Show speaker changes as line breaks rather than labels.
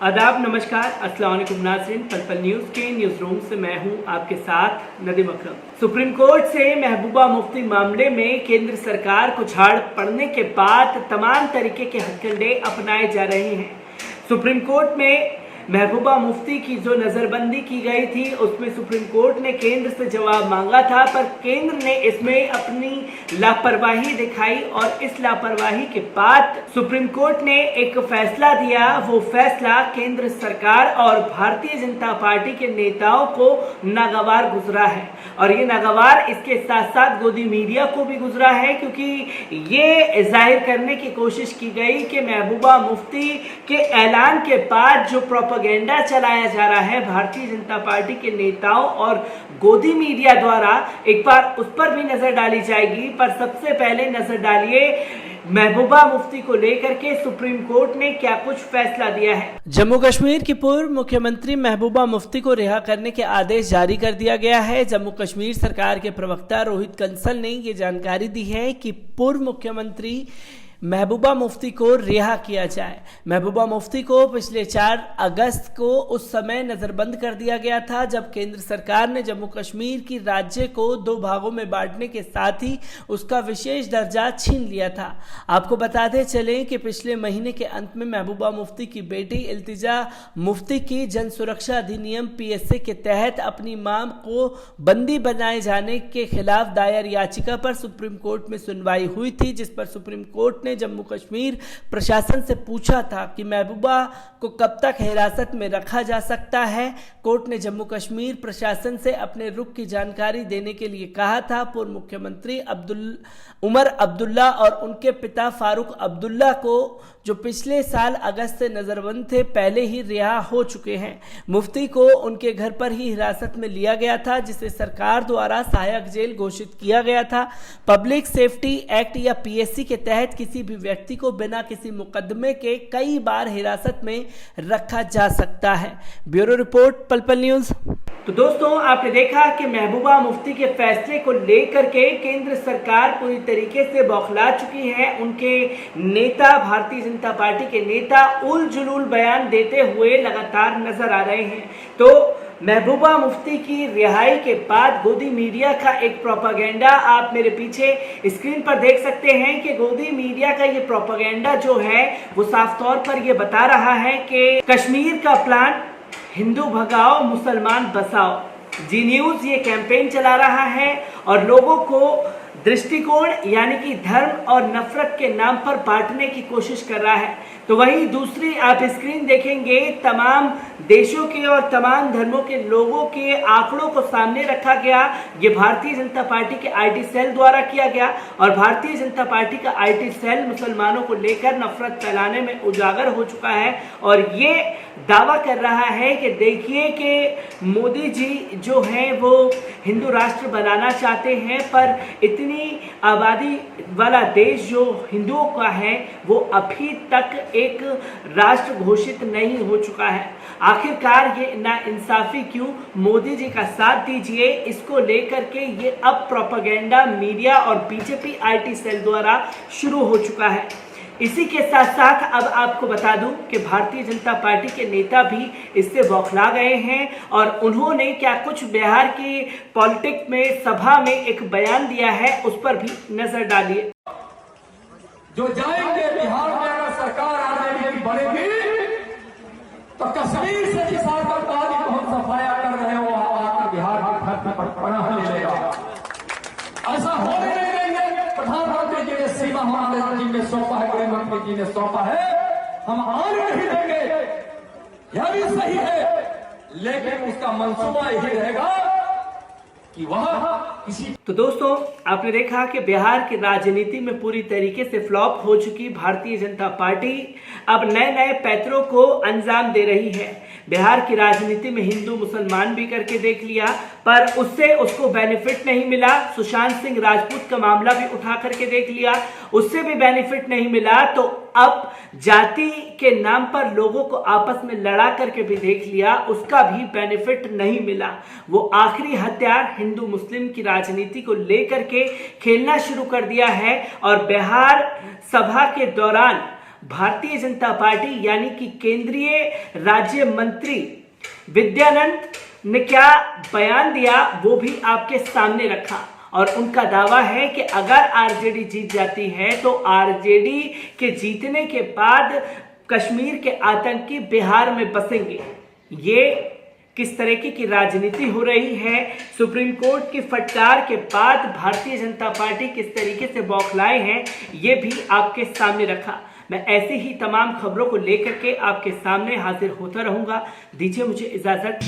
आदाब, नमस्कार, अस्सलाम वालेकुम नाज़रीन। पल पल न्यूज़ के न्यूज़ रूम से मैं हूं आपके साथ नदीम अकरम। सुप्रीम कोर्ट से महबूबा मुफ्ती मामले में केंद्र सरकार को झाड़ पड़ने के बाद तमाम तरीके के हथकंडे अपनाए जा रहे हैं। सुप्रीम कोर्ट में महबूबा मुफ्ती की जो नज़रबंदी की गई थी उसमें सुप्रीम कोर्ट ने केंद्र से जवाब मांगा था, पर केंद्र ने इसमें अपनी लापरवाही दिखाई और इस लापरवाही के बाद सुप्रीम कोर्ट ने एक फैसला दिया। वो फैसला केंद्र सरकार और भारतीय जनता पार्टी के नेताओं को नागवार गुजरा है और ये नागवार इसके साथ साथ गोदी मीडिया को भी गुजरा है, क्योंकि ये जाहिर करने की कोशिश की गई कि महबूबा मुफ्ती के ऐलान के बाद जो प्रोपेगेंडा चलाया जा रहा है भारतीय जनता पार्टी के नेताओं और गोदी मीडिया द्वारा, एक बार उस पर भी नजर डाली जाएगी। पर सबसे पहले नजर डालिए महबूबा मुफ्ती को लेकर के सुप्रीम कोर्ट ने क्या कुछ फैसला दिया है। जम्मू कश्मीर की पूर्व मुख्यमंत्री महबूबा मुफ्ती को रिहा करने के आदेश जारी कर दिया गया है। जम्मू कश्मीर सरकार के प्रवक्ता रोहित कंसल ने ये जानकारी दी है कि पूर्व मुख्यमंत्री महबूबा मुफ्ती को रिहा किया जाए। महबूबा मुफ्ती को पिछले 4 अगस्त को उस समय नजरबंद कर दिया गया था जब केंद्र सरकार ने जम्मू कश्मीर की राज्य को 2 भागों में बांटने के साथ ही उसका विशेष दर्जा छीन लिया था। आपको बताते चलें कि पिछले महीने के अंत में महबूबा मुफ्ती की बेटी इल्तिजा मुफ्ती की जन सुरक्षा अधिनियम PSA के तहत अपनी मां को बंदी बनाए जाने के खिलाफ दायर याचिका पर सुप्रीम कोर्ट में सुनवाई हुई थी, जिस पर सुप्रीम कोर्ट ने जम्मू कश्मीर प्रशासन से पूछा था कि महबूबा को कब तक हिरासत में रखा जा सकता है। कोर्ट ने जम्मू कश्मीर प्रशासन से अपने रुख की जानकारी देने के लिए कहा था। पूर्व मुख्यमंत्री उमर अब्दुल्ला और उनके पिता फारूक अब्दुल्ला को, जो पिछले साल अगस्त से नजरबंद थे, पहले ही रिहा हो चुके हैं। मुफ्ती को उनके घर पर ही हिरासत में लिया गया था, जिसे सरकार द्वारा सहायक जेल घोषित किया गया था। पब्लिक सेफ्टी एक्ट या PSC के तहत किसी भी व्यक्ति को बिना किसी मुकदमे के कई बार हिरासत में रखा जा सकता है। ब्यूरो रिपोर्ट, पल पल न्यूज़। तो दोस्तों, आपने देखा कि महबूबा मुफ्ती के फैसले को लेकर के केंद्र सरकार पूरी तरीके से बौखला चुकी है। उनके नेता, भारतीय जनता पार्टी के नेता उल जुलूल बयान देते हुए लगातार नजर आ रहे हैं। तो महबूबा मुफ्ती की रिहाई के बाद गोदी मीडिया का एक प्रोपेगेंडा आप मेरे पीछे स्क्रीन पर देख सकते हैं कि गोदी मीडिया का ये प्रोपेगेंडा जो है वो साफ तौर पर ये बता रहा है कि कश्मीर का प्लान हिंदू भगाओ मुसलमान बसाओ। जी न्यूज़ ये कैंपेन चला रहा है और लोगों को दृष्टिकोण यानी कि धर्म और नफरत के नाम पर बांटने की कोशिश कर रहा है। तो वहीं दूसरी आप स्क्रीन देखेंगे, तमाम देशों के और तमाम धर्मों के लोगों के आंकड़ों को सामने रखा गया। ये भारतीय जनता पार्टी के IT सेल द्वारा किया गया और भारतीय जनता पार्टी का IT सेल मुसलमानों को लेकर नफरत फैलाने में उजागर हो चुका है और ये दावा कर रहा है कि देखिए कि मोदी जी जो हैं वो हिंदू राष्ट्र बनाना चाहते हैं, पर इतनी आबादी वाला देश जो हिंदुओं का है वो अभी तक एक राष्ट्र घोषित नहीं हो चुका है। आखिरकार ये नाइंसाफी क्यों? मोदी जी का साथ दीजिए। इसको लेकर के ये अब प्रोपेगेंडा मीडिया और BJP IT सेल द्वारा शुरू हो चुका है। इसी के साथ साथ अब आपको बता दूं कि भारतीय जनता पार्टी के नेता भी इससे बौखला गए हैं और उन्होंने क्या कुछ बिहार की पॉलिटिक्स में सभा में एक बयान दिया है, उस पर भी नजर डालिए।
जो जाएंगे बिहार में अगर सरकार आरजेडी की बनेगी तो कश्मीर से जिस आतंकवादी को हम सफाया कर रहे हो आकर बिहार की धरती पर पनाह ले लेगा। ऐसा होने नहीं देंगे। प्रधानमंत्री जी ने सीमा हमारे जी ने सौंपा है, गृह मंत्री जी ने सौंपा है, हम आने नहीं देंगे। यह भी सही है, लेकिन उसका मंसूबा यही रहेगा कि वह किसी।
तो दोस्तों, आपने देखा कि बिहार की राजनीति में पूरी तरीके से फ्लॉप हो चुकी भारतीय जनता पार्टी अब नए नए पैतरों को अंजाम दे रही है। बिहार की राजनीति में हिंदू मुसलमान भी करके देख लिया, पर उससे उसको बेनिफिट नहीं मिला। सुशांत सिंह राजपूत का मामला भी उठा करके देख लिया, उससे भी बेनिफिट नहीं मिला। तो अब जाति के नाम पर लोगों को आपस में लड़ा करके भी देख लिया, उसका भी बेनिफिट नहीं मिला। वो आखिरी हथियार हिंदू मुस्लिम की राजनीति को लेकर के खेलना शुरू कर दिया है और बिहार सभा के दौरान भारतीय जनता पार्टी यानी कि केंद्रीय राज्य मंत्री विद्यानंद ने क्या बयान दिया वो भी आपके सामने रखा। और उनका दावा है कि अगर आरजेडी जीत जाती है तो आरजेडी के जीतने के बाद कश्मीर के आतंकी बिहार में बसेंगे। ये किस तरीके की राजनीति हो रही है, सुप्रीम कोर्ट की फटकार के बाद भारतीय जनता पार्टी किस तरीके से बौखलाए हैं, ये भी आपके सामने रखा। मैं ऐसी ही तमाम खबरों को लेकर के आपके सामने हाजिर होता रहूंगा। दीजिए मुझे इजाजत।